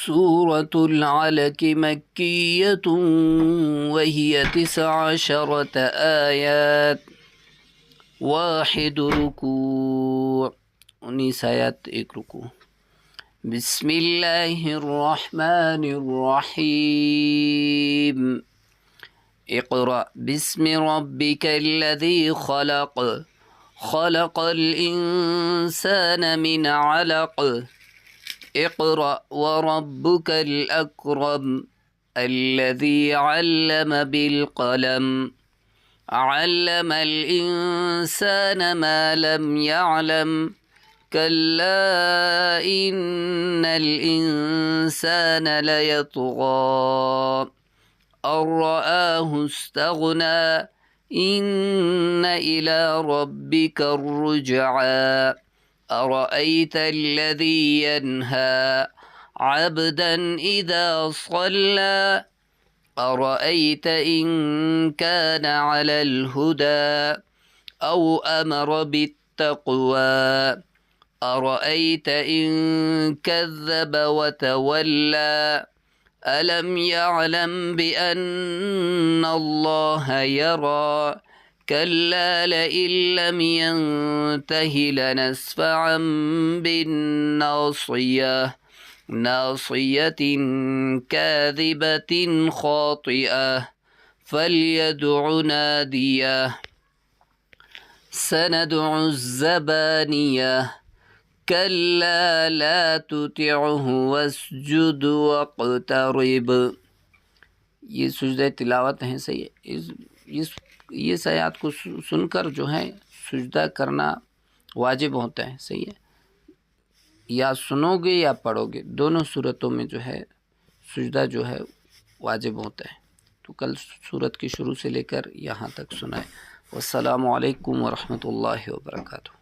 सूरतुल अलक मक्किय्यतुन वहिय 19 आयत वाहिद रुकू 19 आयत 1 रुकू। बिस्मिल्लाहिर्रहमानिर्रहीम। इक़रा बिस्मि रब्बिकल्लज़ी खलक़ खलक़ल इंसान मिन अलक़ इक़रा व रब्बुकल अकरम अल्लज़ी अल्लम बिल क़लम अल्लमल इंसान मा लम यअलम कल्ला इन्नल इंसान लयतग़ा अर्रआहु इस्तग़ना इन्न इला रब्बिकर रुजआ अरअयत अल्लज़ी यन्हा अब्दन इज़ा सल्ला अरअयत इन कान अलल हुदा औ अमर बित्तक़वा अरअयत इन कज़्ज़ब वतवल्ला अलम यअलम बिअन्नल्लाह यरा कल्ला लइन लम यंतहि लनस्फ़अन बिन्नासियह नासियतिन काज़िबतिन ख़ातिअह फ़ल्यदउ नादियह सनदउ ज़बानियह कल्ला ला तुतिअहु वस्जुद वक़्तरिब। ये सुजदे तिलावत हैं। सही है। इस आयत को सुनकर जो है सुजदा करना वाजिब होता है। सही है। या सुनोगे या पढ़ोगे, दोनों सूरतों में जो है सुजदा जो है वाजिब होता है। तो कल सूरत की शुरू से लेकर यहाँ तक सुनाए। वस्सलामु अलैकुम वरहमतुल्लाहि वबरकातुहू।